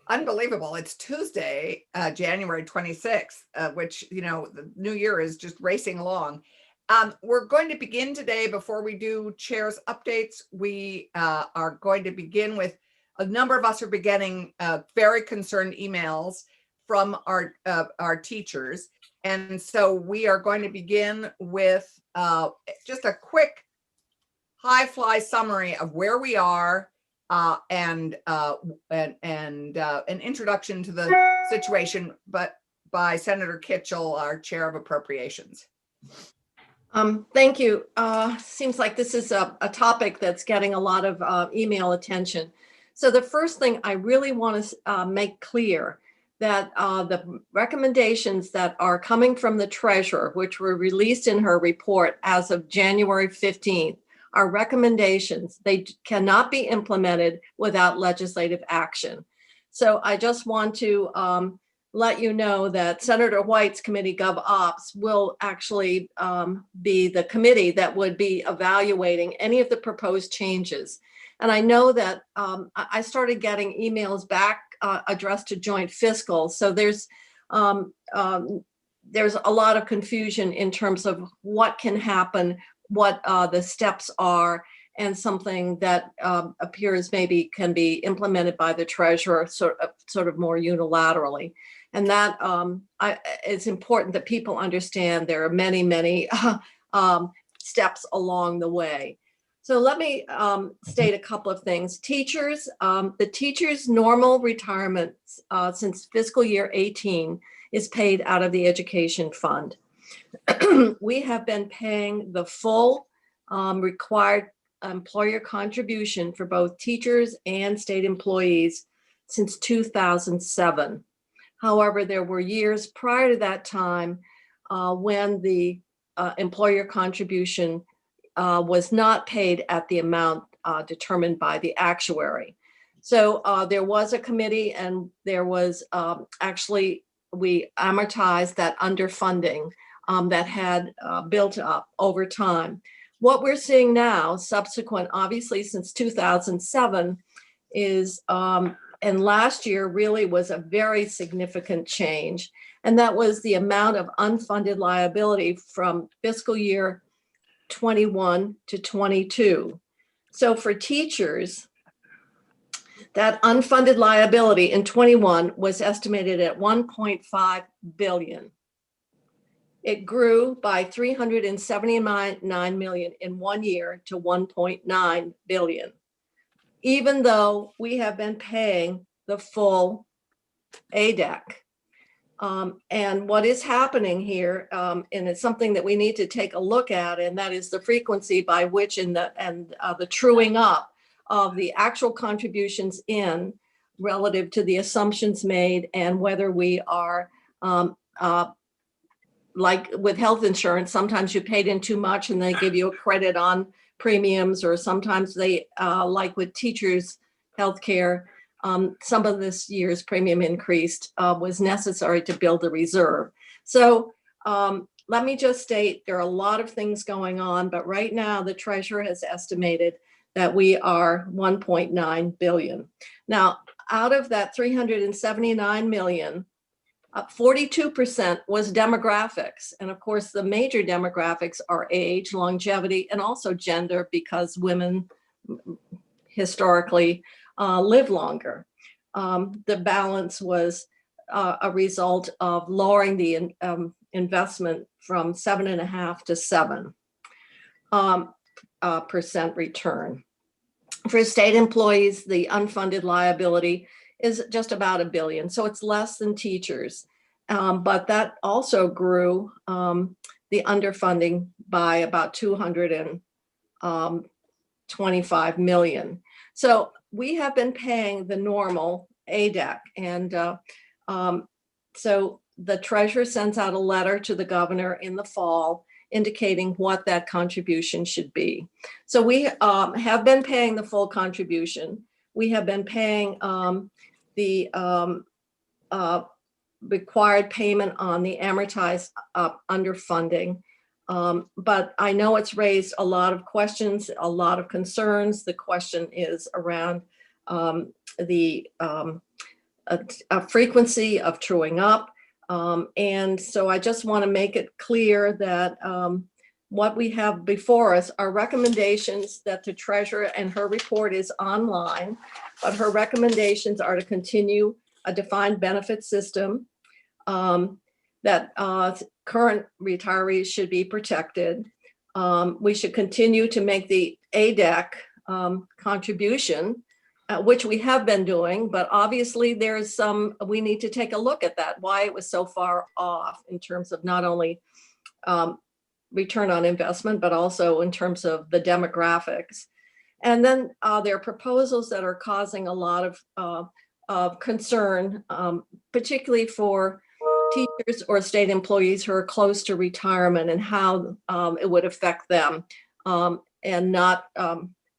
Unbelievable. It's Tuesday, January 26th, which, the new year is just racing along. We're going to begin today. Before we do chair's updates, we are going to begin with a number of us are beginning very concerned emails from our teachers. And so we are going to begin with just a quick high fly summary of where we are and an introduction to the situation, but by Senator Kitchell, our Chair of Appropriations. Thank you. Seems like this is a topic that's getting a lot of email attention. So the first thing I really want to make clear that the recommendations that are coming from the treasurer, which were released in her report as of January 15th, are recommendations. They cannot be implemented without legislative action. So I just want to let you know that Senator White's committee Gov Ops will actually be the committee that would be evaluating any of the proposed changes. And I know that I started getting emails back addressed to joint fiscal. So there's a lot of confusion in terms of what can happen, what the steps are, and something that appears maybe can be implemented by the treasurer sort of more unilaterally. And that it's important that people understand there are many, many steps along the way. So let me state a couple of things. Teachers, the teachers' normal retirement since fiscal year 18 is paid out of the education fund. We have been paying the full required employer contribution for both teachers and state employees since 2007. However, there were years prior to that time when the employer contribution was not paid at the amount determined by the actuary. So there was a committee, and there was actually, we amortized that underfunding that had built up over time. What we're seeing now, subsequent, obviously since 2007, is, and last year really was a very significant change, and that was the amount of unfunded liability from fiscal year 21 to 22. So for teachers, that unfunded liability in 21 was estimated at 1.5 billion. It grew by 379 million in 1 year to 1.9 billion, even though we have been paying the full ADEC. And what is happening here, and it's something that we need to take a look at, and that is the frequency by which the truing up of the actual contributions in relative to the assumptions made, and whether we are like with health insurance, sometimes you paid in too much and they give you a credit on premiums, or sometimes they, like with teachers' healthcare, some of this year's premium increased was necessary to build a reserve. So let me just state there are a lot of things going on, but right now the treasurer has estimated that we are 1.9 billion. Now, out of that 379 million, 42% was demographics. And of course, the major demographics are age, longevity, and also gender, because women historically live longer. The balance was a result of lowering the investment from 7.5 to 7% return. For state employees, the unfunded liability is just about $1 billion. So it's less than teachers, but that also grew the underfunding by about 225 million. So we have been paying the normal ADEC. And so the treasurer sends out a letter to the governor in the fall indicating what that contribution should be. So we have been paying the full contribution. We have been paying the required payment on the amortized underfunding. But I know it's raised a lot of questions, a lot of concerns. The question is around the a frequency of truing up. And so I just want to make it clear that what we have before us are recommendations that the treasurer, and her report is online, but her recommendations are to continue a defined benefit system, that current retirees should be protected. We should continue to make the ADEC contribution, which we have been doing, but obviously we need to take a look at that, why it was so far off in terms of not only return on investment, but also in terms of the demographics. And then there are proposals that are causing a lot of concern, particularly for teachers or state employees who are close to retirement, and how it would affect them. And not,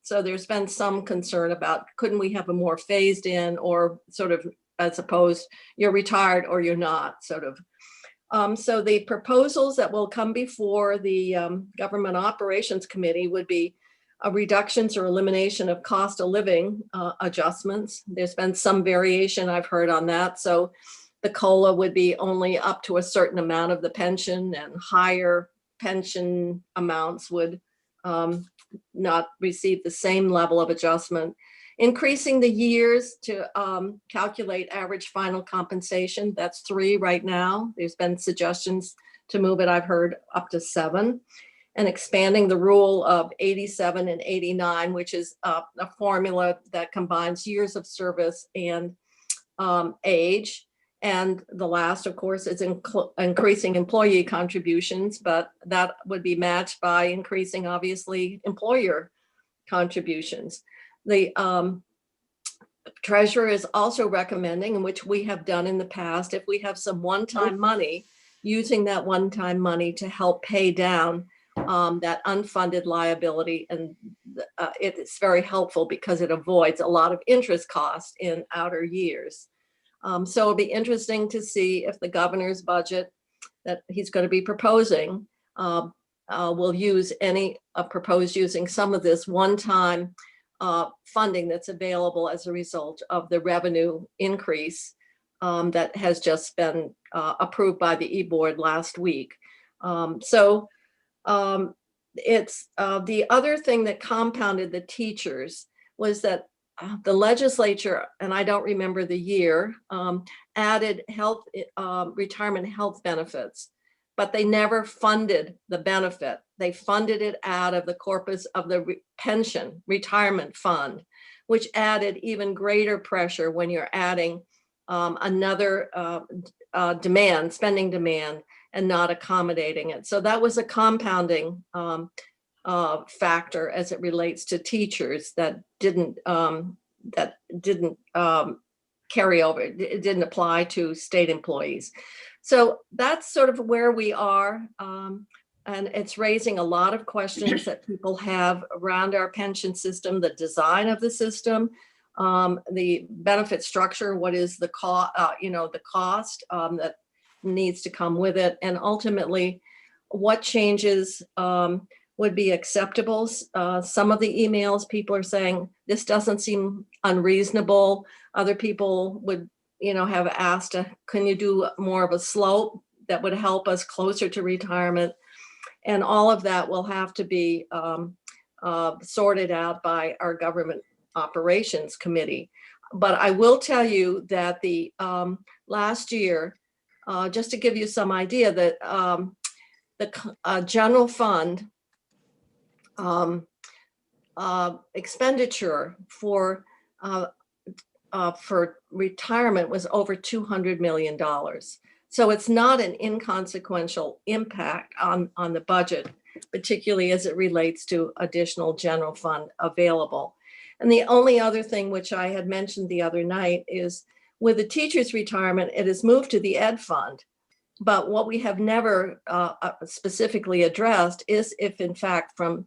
so there's been some concern about, couldn't we have a more phased in, or sort of, as opposed, you're retired or you're not, sort of. So the proposals that will come before the Government Operations Committee would be reductions or elimination of cost of living adjustments. There's been some variation I've heard on that. So the COLA would be only up to a certain amount of the pension, and higher pension amounts would not receive the same level of adjustment. Increasing the years to calculate average final compensation, that's 3 right now. There's been suggestions to move it, I've heard, up to 7. And expanding the rule of 87 and 89, which is a formula that combines years of service and age. And the last, of course, is increasing employee contributions, but that would be matched by increasing, obviously, employer contributions. The treasurer is also recommending, and which we have done in the past, if we have some one-time money, using that one-time money to help pay down that unfunded liability. And it's very helpful because it avoids a lot of interest costs in outer years. So it'll be interesting to see if the governor's budget that he's going to be proposing will use propose using some of this one-time funding that's available as a result of the revenue increase that has just been approved by the e-board last week. It's the other thing that compounded the teachers was that the legislature, and I don't remember the year, added retirement health benefits, but they never funded the benefit. They funded it out of the corpus of the pension retirement fund, which added even greater pressure when you're adding another spending demand, and not accommodating it. So that was a compounding factor as it relates to teachers that didn't carry over. It didn't apply to state employees. So that's sort of where we are. And it's raising a lot of questions that people have around our pension system, the design of the system, the benefit structure, what is the cost, the cost that needs to come with it, and ultimately what changes would be acceptable. Some of the emails, people are saying this doesn't seem unreasonable. Other people would, have asked, can you do more of a slope that would help us closer to retirement? And all of that will have to be sorted out by our Government Operations Committee. But I will tell you that the last year, just to give you some idea, that the general fund expenditure for retirement was over $200 million. So it's not an inconsequential impact on the budget, particularly as it relates to additional general fund available. And the only other thing which I had mentioned the other night is with the teacher's retirement, it is moved to the ed fund. But what we have never specifically addressed is if, in fact, from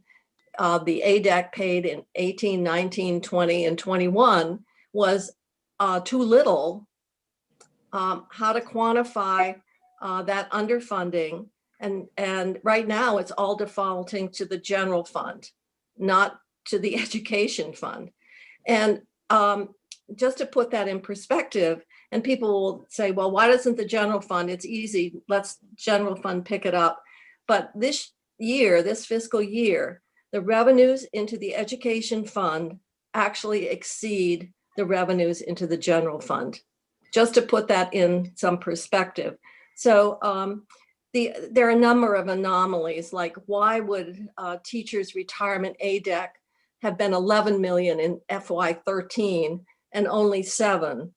the ADAC paid in 18, 19, 20, and 21 was too little, how to quantify that underfunding. And right now it's all defaulting to the general fund, not to the education fund. And just to put that in perspective, and people will say, well, why doesn't the general fund? It's easy. Let's general fund pick it up. But this year, this fiscal year, the revenues into the education fund actually exceed the revenues into the general fund, just to put that in some perspective. So there are a number of anomalies, like why would teachers' retirement ADEC have been 11 million in FY13 and only 7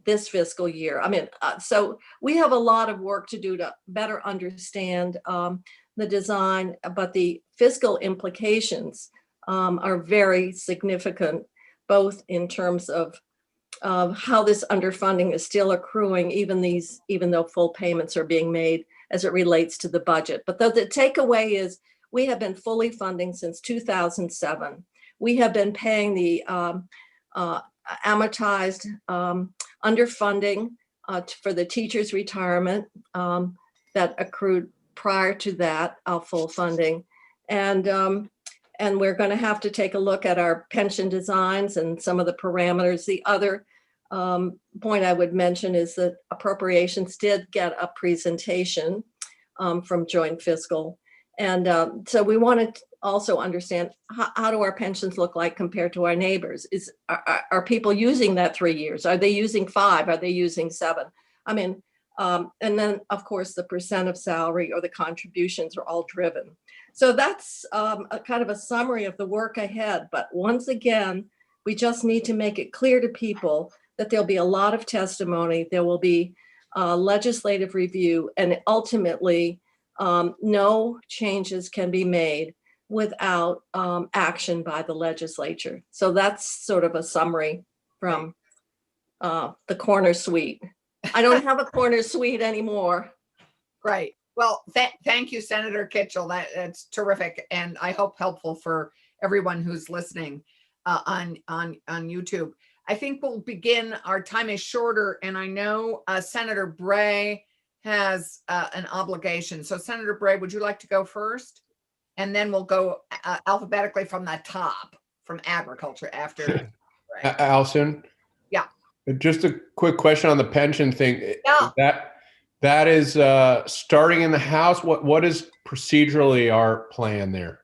this fiscal year? I mean, so we have a lot of work to do to better understand the design, but the fiscal implications are very significant, both in terms of how this underfunding is still accruing, even though full payments are being made as it relates to the budget. But the takeaway is we have been fully funding since 2007. We have been paying the amortized underfunding for the teachers' retirement that accrued prior to that full funding. And we're going to have to take a look at our pension designs and some of the parameters. The other point I would mention is that appropriations did get a presentation from joint fiscal. And so we want to also understand how do our pensions look like compared to our neighbors? Are people using that 3 years? Are they using 5? Are they using 7? I mean, and then of course the percent of salary or the contributions are all driven. So that's a kind of a summary of the work ahead. But once again, we just need to make it clear to people that there'll be a lot of testimony, there will be legislative review, and ultimately no changes can be made without action by the legislature. So that's sort of a summary from the corner suite. I don't have a corner suite anymore. Right. Well, thank you, Senator Kitchell. That's terrific, and I hope helpful for everyone who's listening on YouTube. I think we'll begin. Our time is shorter, and I know Senator Bray has an obligation. So, Senator Bray, would you like to go first? And then we'll go alphabetically from the top, from agriculture after. Right. Allison? Yeah. Just a quick question on the pension thing. Yeah. That is starting in the House. What is procedurally our plan there?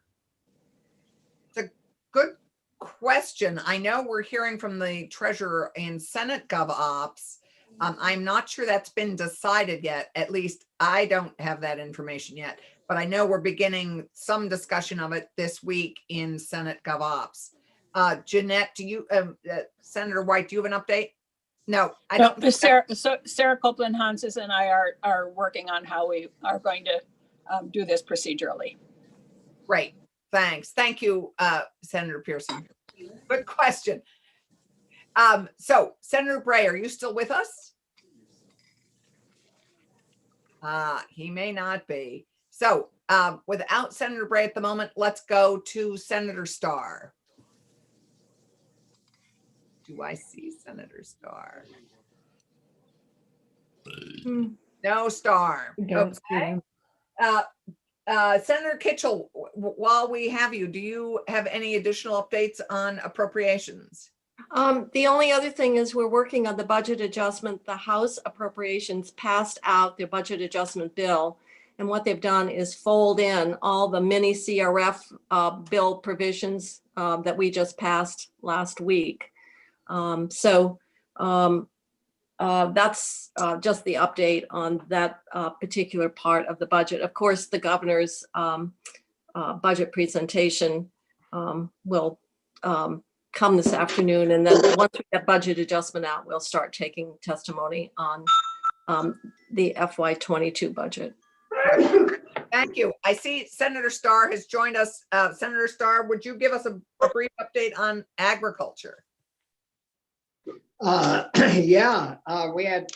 It's a good question. I know we're hearing from the treasurer in Senate Gov Ops. I'm not sure that's been decided yet. At least I don't have that information yet. But I know we're beginning some discussion of it this week in Senate Gov Ops. Jeanette, do you, Senator White, do you have an update? No, I don't. Sarah Copeland-Hanses and I are working on how we are going to do this procedurally. Great, thanks. Thank you, Senator Pearson. Good question. So, Senator Bray, are you still with us? He may not be. So, without Senator Bray at the moment, let's go to Senator Starr. Do I see Senator Starr? No Starr. Okay. Senator Kitchell, while we have you, do you have any additional updates on appropriations? The only other thing is we're working on the budget adjustment. The House appropriations passed out their budget adjustment bill. And what they've done is fold in all the mini CRF bill provisions that we just passed last week. So that's just the update on that particular part of the budget. Of course, the governor's budget presentation will come this afternoon. And then once we get budget adjustment out, we'll start taking testimony on the FY22 budget. Thank you. I see Senator Starr has joined us. Senator Starr, would you give us a brief update on agriculture? Yeah, we had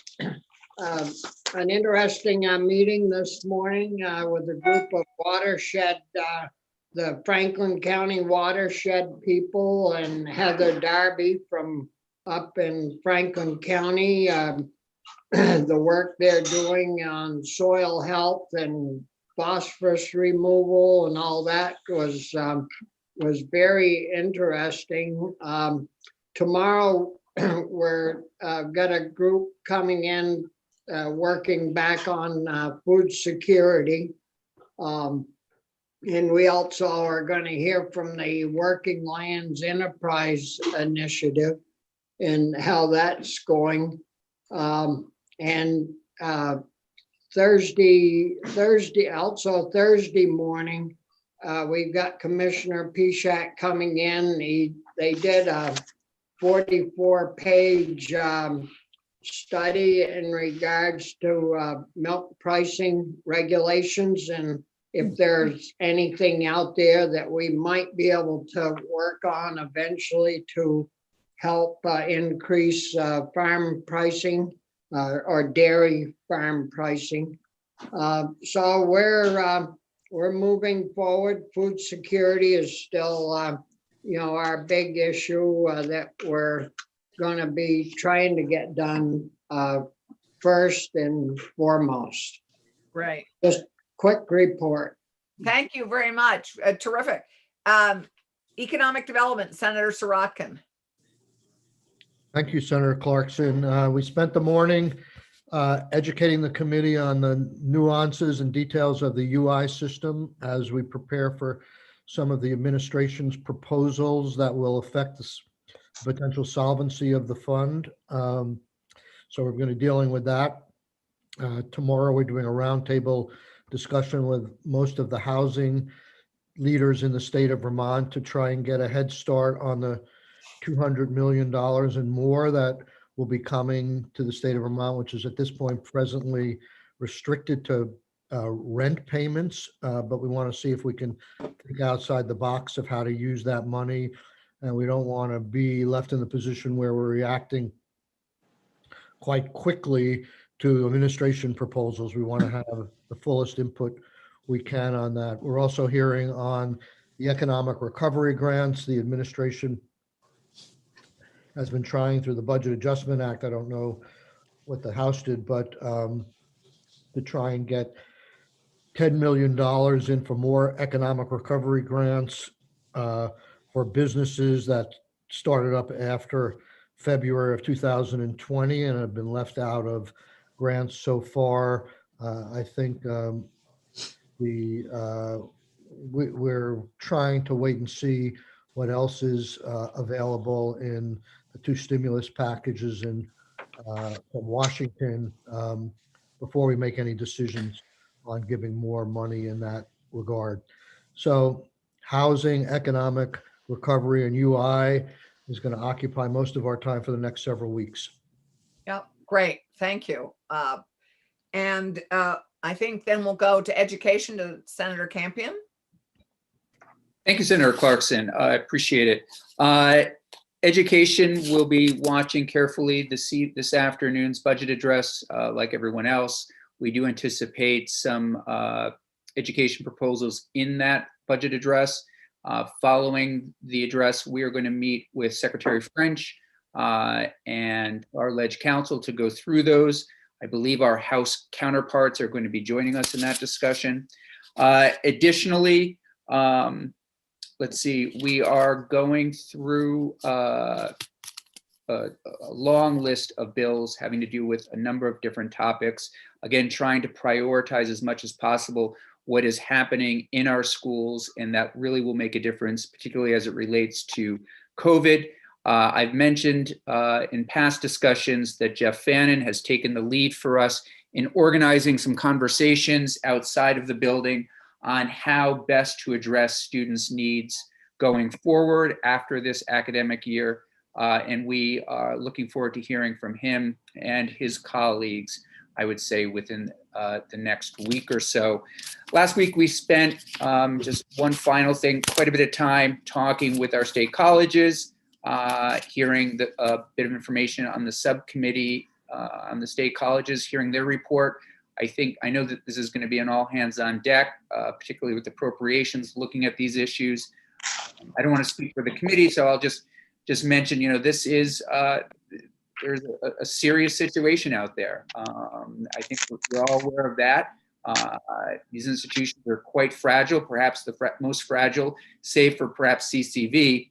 an interesting meeting this morning with a group of watershed, the Franklin County watershed people, and Heather Darby from up in Franklin County. The work they're doing on soil health and phosphorus removal and all that was very interesting. Tomorrow we're got a group coming in, working back on food security. And we also are going to hear from the Working Lands Enterprise Initiative and how that's going. And Thursday morning, we've got Commissioner Pishak coming in. They did a 44-page study in regards to milk pricing regulations, and if there's anything out there that we might be able to work on eventually to help increase farm pricing or dairy farm pricing. So we're moving forward. Food security is still our big issue that we're going to be trying to get done first and foremost. Right. Just quick report. Thank you very much. Terrific. Economic Development, Senator Sirotkin. Thank you, Senator Clarkson. We spent the morning educating the committee on the nuances and details of the UI system as we prepare for some of the administration's proposals that will affect the potential solvency of the fund. So we're going to be dealing with that. Tomorrow, we're doing a roundtable discussion with most of the housing leaders in the state of Vermont to try and get a head start on the $200 million and more that will be coming to the state of Vermont, which is at this point presently restricted to rent payments. But we want to see if we can think outside the box of how to use that money. And we don't want to be left in the position where we're reacting quite quickly to administration proposals. We want to have the fullest input we can on that. We're also hearing on the economic recovery grants. The administration has been trying through the Budget Adjustment Act. I don't know what the House did, but to try and get $10 million in for more economic recovery grants for businesses that started up after February of 2020 and have been left out of grants so far. I think we're trying to wait and see what else is available in the two stimulus packages from Washington before we make any decisions on giving more money in that regard. So housing, economic recovery, and UI is going to occupy most of our time for the next several weeks. Yep, great. Thank you. And I think then we'll go to education to Senator Campion. Thank you, Senator Clarkson. I appreciate it. Education will be watching carefully this afternoon's budget address. Like everyone else, we do anticipate some education proposals in that budget address. Following the address, we are going to meet with Secretary French and our Ledge Council to go through those. I believe our House counterparts are going to be joining us in that discussion. Additionally, let's see, we are going through a long list of bills having to do with a number of different topics. Again, trying to prioritize as much as possible what is happening in our schools, and that really will make a difference, particularly as it relates to COVID. I've mentioned in past discussions that Jeff Fannin has taken the lead for us in organizing some conversations outside of the building on how best to address students' needs going forward after this academic year. And we are looking forward to hearing from him and his colleagues, I would say, within the next week or so. Last week, we spent, just one final thing, quite a bit of time talking with our state colleges, hearing a bit of information on the subcommittee on the state colleges, hearing their report. I know that this is going to be an all hands on deck, particularly with appropriations, looking at these issues. I don't want to speak for the committee, so I'll just mention, this is, there's a serious situation out there. I think we're all aware of that. These institutions are quite fragile, perhaps the most fragile, save for perhaps CCV.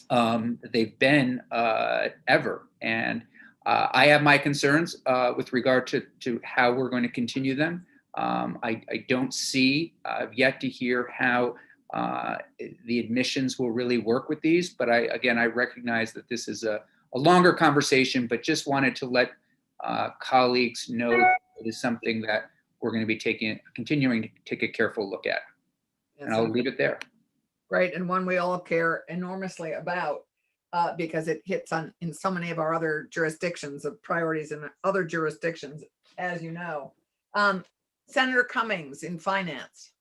they've been ever. And I have my concerns with regard to how we're going to continue them. I don't see, I've yet to hear how the admissions will really work with these, but I recognize that this is a longer conversation, but just wanted to let colleagues know that it is something that we're going to be continuing to take a careful look at. And I'll leave it there. Right, and one we all care enormously about because it hits on in so many of our other jurisdictions of priorities in other jurisdictions, as you know. Senator Cummings in finance.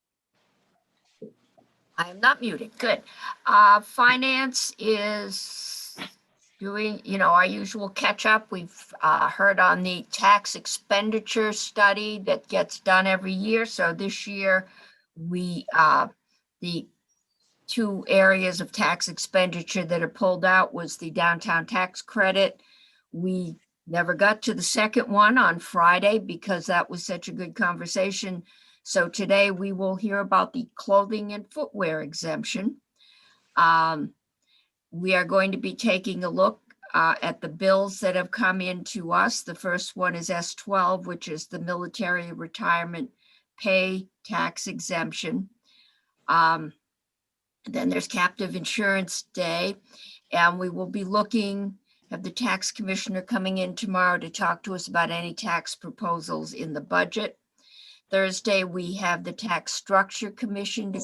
I am not muted. Good. Finance is doing, our usual catch up. We've heard on the tax expenditure study that gets done every year. So this year, the two areas of tax expenditure that are pulled out was the downtown tax credit. We never got to the second one on Friday because that was such a good conversation. So today we will hear about the clothing and footwear exemption. We are going to be taking a look at the bills that have come in to us. The first one is S12, which is the military retirement pay tax exemption. Then there's Captive Insurance Day, and we will be have the tax commissioner coming in tomorrow to talk to us about any tax proposals in the budget. Thursday, we have the Tax Structure Commission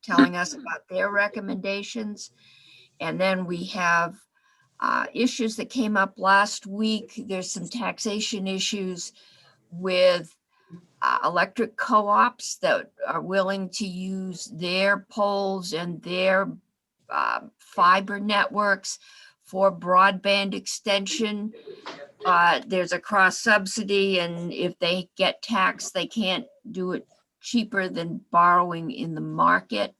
telling us about their recommendations. And then we have issues that came up last week. There's some taxation issues with electric co-ops that are willing to use their poles and their fiber networks for broadband extension. There's a cross subsidy, and if they get taxed, they can't do it cheaper than borrowing in the market.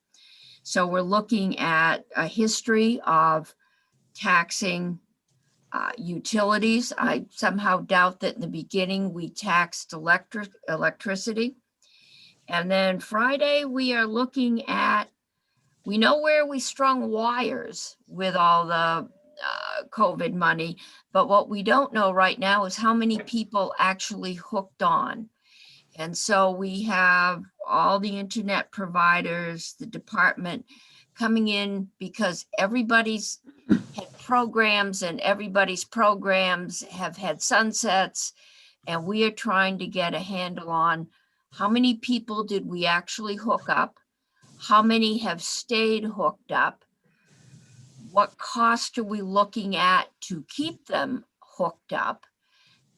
So we're looking at a history of taxing utilities. I somehow doubt that in the beginning we taxed electricity. And then Friday, we are looking at, we know where we strung wires with all the COVID money, but what we don't know right now is how many people actually hooked on. And so we have all the internet providers, the department coming in because everybody's had programs and everybody's programs have had sunsets. And we are trying to get a handle on how many people did we actually hook up? How many have stayed hooked up? What cost are we looking at to keep them hooked up?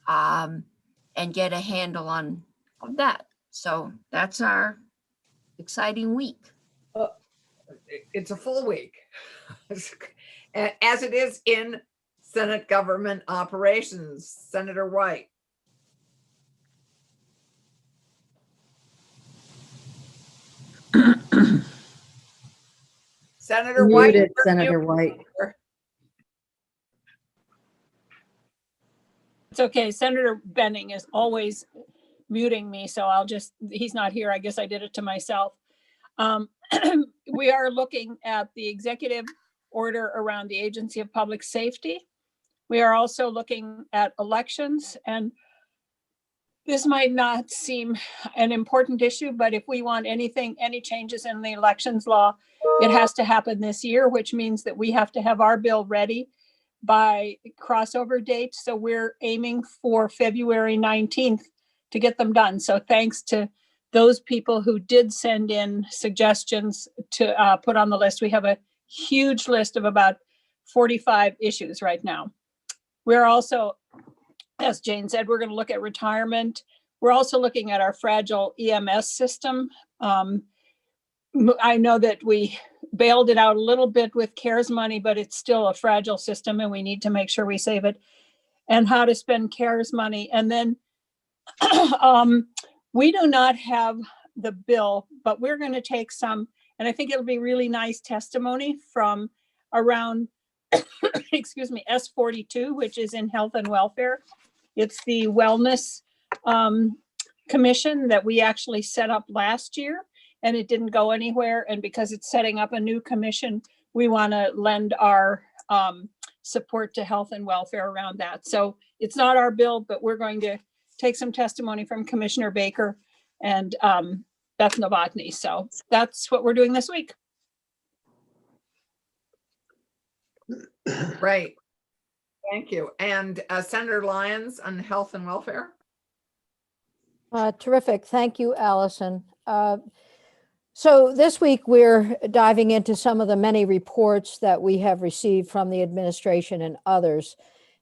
And get a handle on that. So that's our exciting week. It's a full week, as it is in Senate government operations. Senator White. Senator White. Muted, Senator White. It's okay. Senator Benning is always muting me, so he's not here. I guess I did it to myself. We are looking at the executive order around the Agency of Public Safety. We are also looking at elections, and this might not seem an important issue, but if we want any changes in the elections law, it has to happen this year, which means that we have to have our bill ready by crossover date. So we're aiming for February 19th to get them done. So thanks to those people who did send in suggestions to put on the list. We have a huge list of about 45 issues right now. We're also, as Jane said, we're going to look at retirement. We're also looking at our fragile EMS system. I know that we bailed it out a little bit with CARES money, but it's still a fragile system and we need to make sure we save it, and how to spend CARES money. And then we do not have the bill, but we're going to take some, and I think it'll be really nice testimony from around, excuse me, S42, which is in health and welfare. It's the wellness commission that we actually set up last year, and it didn't go anywhere. And because it's setting up a new commission, we want to lend our support to health and welfare around that. So it's not our bill, but we're going to take some testimony from Commissioner Baker and Beth Novotny. So that's what we're doing this week. Right. Thank you. And Senator Lyons on health and welfare. Terrific. Thank you, Allison. So this week we're diving into some of the many reports that we have received from the administration and others.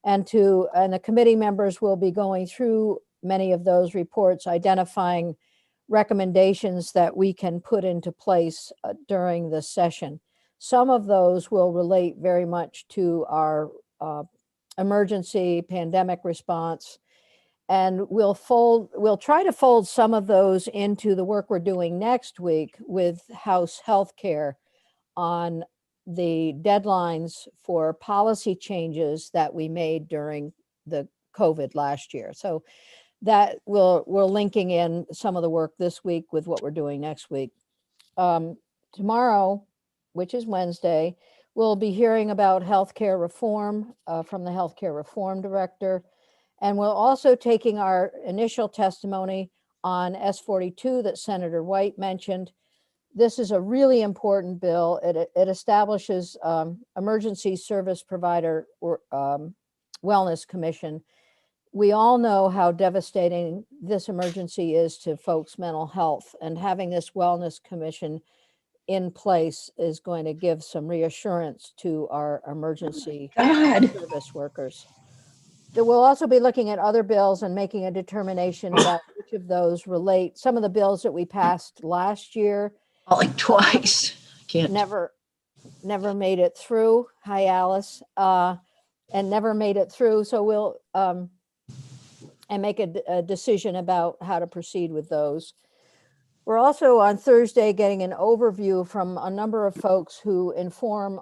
And the committee members will be going through many of those reports, identifying recommendations that we can put into place during the session. Some of those will relate very much to our emergency pandemic response. And we'll try to fold some of those into the work we're doing next week with House Healthcare on the deadlines for policy changes that we made during the COVID last year. So that we're linking in some of the work this week with what we're doing next week. Tomorrow, which is Wednesday, we'll be hearing about healthcare reform from the healthcare reform director. And we're also taking our initial testimony on S42 that Senator White mentioned. This is a really important bill. It establishes emergency service provider or wellness commission. We all know how devastating this emergency is to folks' mental health, and having this wellness commission in place is going to give some reassurance to our emergency service workers. We'll also be looking at other bills and making a determination about which of those relate. Some of the bills that we passed last year. Like twice. Can't. Never made it through. Hi, Alice. And never made it through. So we'll and make a decision about how to proceed with those. We're also on Thursday getting an overview from a number of folks who inform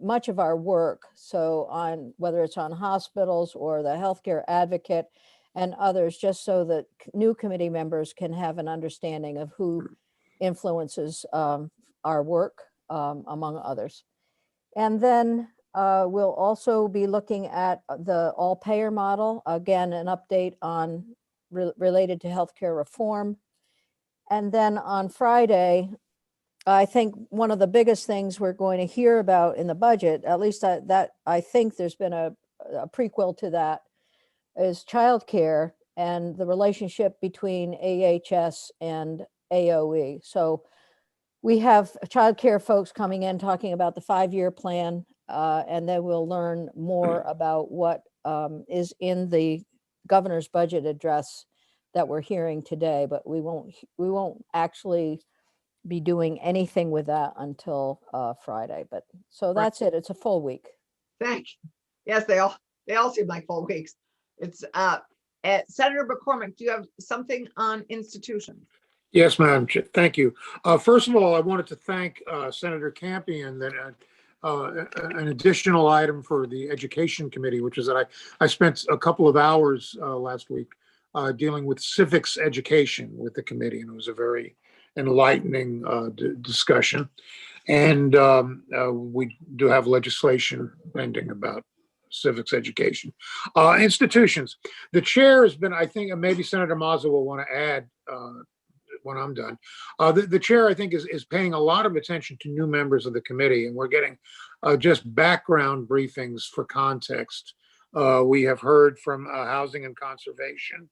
much of our work. So on whether it's on hospitals or the healthcare advocate and others, just so that new committee members can have an understanding of who influences our work, among others. And then we'll also be looking at the all-payer model, again, an update on related to healthcare reform. And then on Friday, I think one of the biggest things we're going to hear about in the budget, at least that I think there's been a prequel to that, is childcare and the relationship between AHS and AOE. So we have childcare folks coming in talking about the 5-year plan, and then we'll learn more about what is in the governor's budget address that we're hearing today, but we won't actually be doing anything with that until Friday. But so that's it. It's a full week. Thank you. Yes, they all seem like full weeks. It's Senator McCormick, do you have something on institutions? Yes, Madam Chair. Thank you. First of all, I wanted to thank Senator Campion that an additional item for the Education Committee, which is that I spent a couple of hours last week dealing with civics education with the committee, and it was a very enlightening discussion. And we do have legislation pending about civics education. Institutions. The chair has been, I think, maybe Senator Mazza will want to add when I'm done. The chair, I think, is paying a lot of attention to new members of the committee, and we're getting just background briefings for context. We have heard from Housing and Conservation.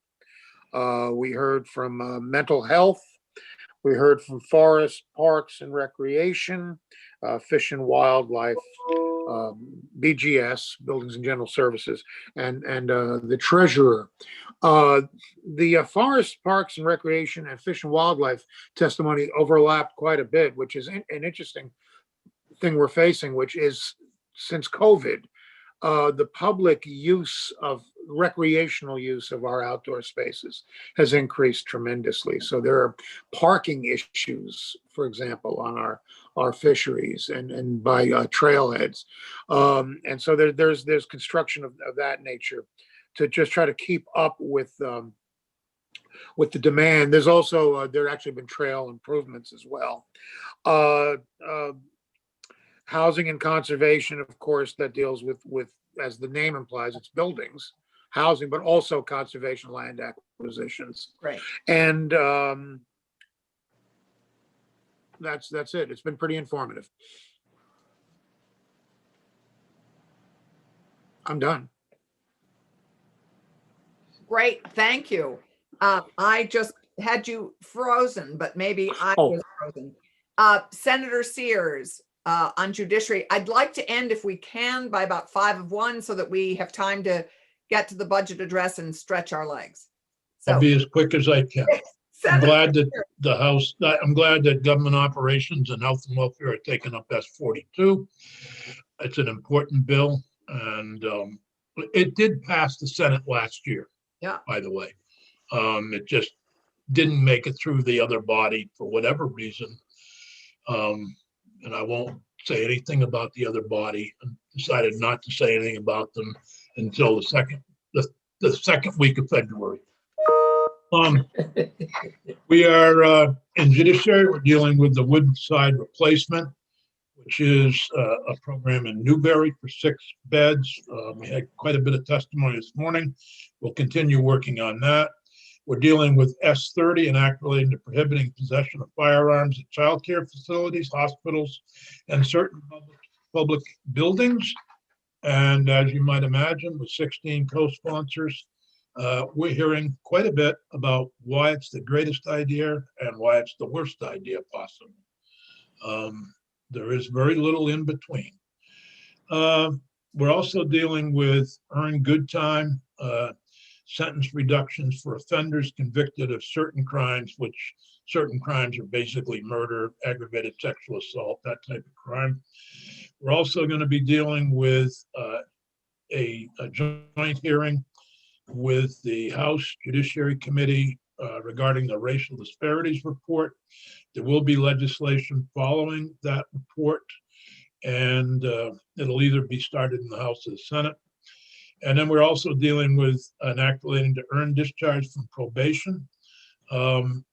We heard from Mental Health. We heard from Forest, Parks and Recreation, Fish and Wildlife, BGS, Buildings and General Services, and the Treasurer. The Forest, Parks and Recreation and Fish and Wildlife testimony overlapped quite a bit, which is an interesting thing we're facing, which is since COVID, the public use of recreational use of our outdoor spaces has increased tremendously. So there are parking issues, for example, on our fisheries and by trailheads. And so there's construction of that nature to just try to keep up with the demand. There's also, there actually been trail improvements as well. Housing and conservation, of course, that deals with, as the name implies, it's buildings, housing, but also conservation land acquisitions. Great. And that's it. It's been pretty informative. I'm done. Great, thank you. I just had you frozen, but maybe I Oh. was frozen. Senator Sears, on judiciary, I'd like to end if we can by about 5 of 1 so that we have time to get to the budget address and stretch our legs. I'll So, be as quick as I can. I'm Senator glad that Sears, the House, I'm glad that government operations and health and welfare are taking up S-42. It's an important bill, and it did pass the Senate last year. Yeah. By the way, it just didn't make it through the other body for whatever reason. And I won't say anything about the other body. I decided not to say anything about them until the second week of February. We are in judiciary. We're dealing with the Woodside replacement, which is a program in Newbury for 6 beds. We had quite a bit of testimony this morning. We'll continue working on that. We're dealing with S-30, an act relating to prohibiting possession of firearms at childcare facilities, hospitals, and certain public buildings. And as you might imagine, with 16 co-sponsors, we're hearing quite a bit about why it's the greatest idea and why it's the worst idea possible. There is very little in between. We're also dealing with earned good time, sentence reductions for offenders convicted of certain crimes, which certain crimes are basically murder, aggravated sexual assault, that type of crime. We're also going to be dealing with a joint hearing with the House Judiciary Committee regarding the racial disparities report. There will be legislation following that report, and it'll either be started in the House or the Senate. And then we're also dealing with an act relating to earned discharge from probation,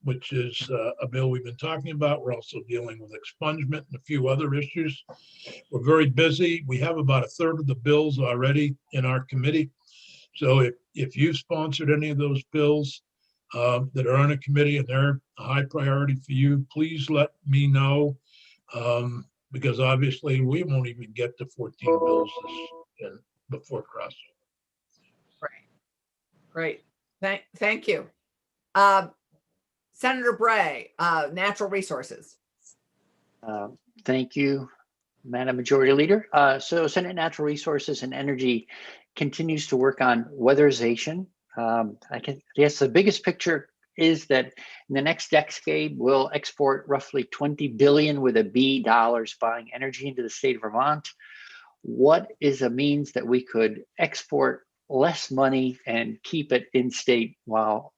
which is a bill we've been talking about. We're also dealing with expungement and a few other issues. We're very busy. We have about 1/3 of the bills already in our committee. So if you sponsored any of those bills that are on a committee and they're a high priority for you, please let me know, because obviously we won't even get to 14 bills before crossover. great, thank you. Senator Bray, Natural Resources. Thank you, Madam Majority Leader. So Senate Natural Resources and Energy continues to work on weatherization. I guess the biggest picture is that in the next decade, we'll export roughly 20 billion with a B dollars buying energy into the state of Vermont. What is a means that we could export less money and keep it in state while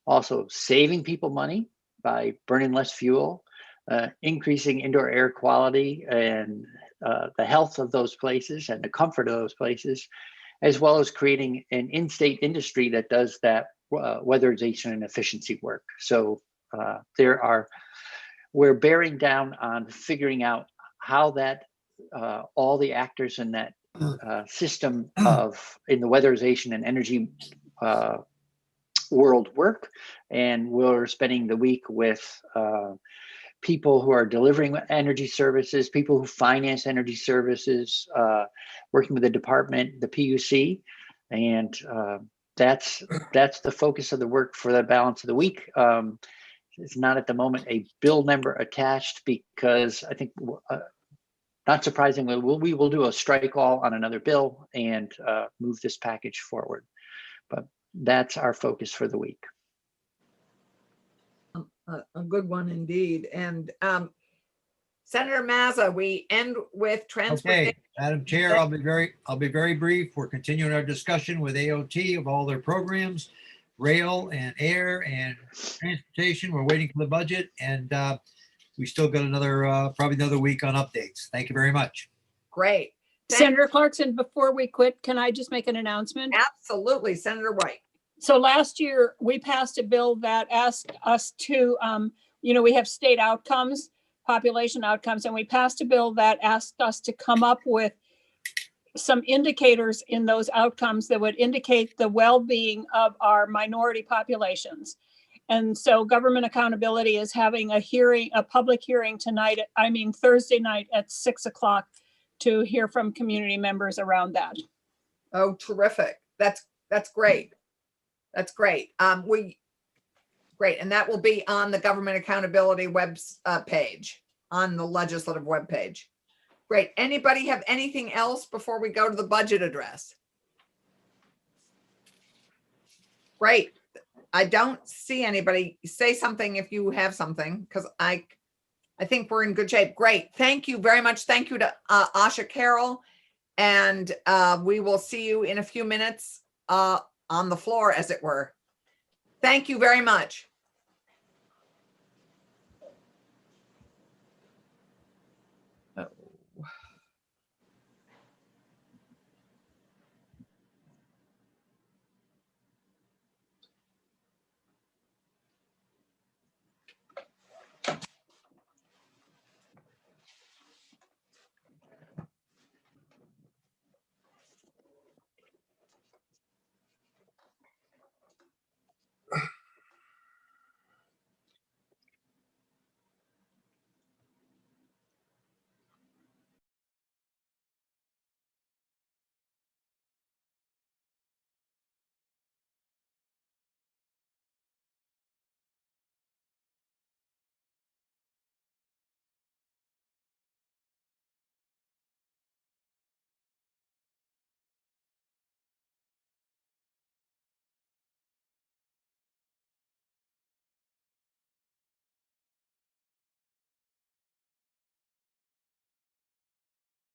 also saving people money by burning less fuel, increasing indoor air quality and the health of those places and the comfort of those places, as well as creating an in-state industry that does that weatherization and efficiency work. So we're bearing down on figuring out how that all the actors in that system in the weatherization and energy world work. And we're spending the week with people who are delivering energy services, people who finance energy services, working with the department, the PUC, and that's the focus of the work for the balance of the week. It's not at the moment a bill number attached because I think, not surprisingly, we will do a strike all on another bill and move this package forward. But that's our focus for the week. A good one indeed. And Senator Mazza, we end with transportation. Okay, Madam Chair, I'll be very brief. We're continuing our discussion with AOT of all their programs, rail and air and transportation. We're waiting for the budget, and we still got probably another week on updates. Thank you very much. Great. Senator Clarkson, before we quit, can I just make an announcement? Absolutely, Senator White. So last year we passed a bill that asked us to, we have state outcomes. population outcomes, and we passed a bill that asked us to come up with some indicators in those outcomes that would indicate the well-being of our minority populations. And so Government Accountability is having a hearing, a public hearing tonight, Thursday night at 6 o'clock, to hear from community members around that. Oh, terrific. That's great. That's great. Great. And that will be on the Government Accountability web page, on the legislative web page. Great. Anybody have anything else before we go to the budget address? Great. I don't see anybody. Say something if you have something, because I think we're in good shape. Great. Thank you very much. Thank you to Asha Carroll. And we will see you in a few minutes on the floor, as it were. Thank you very much.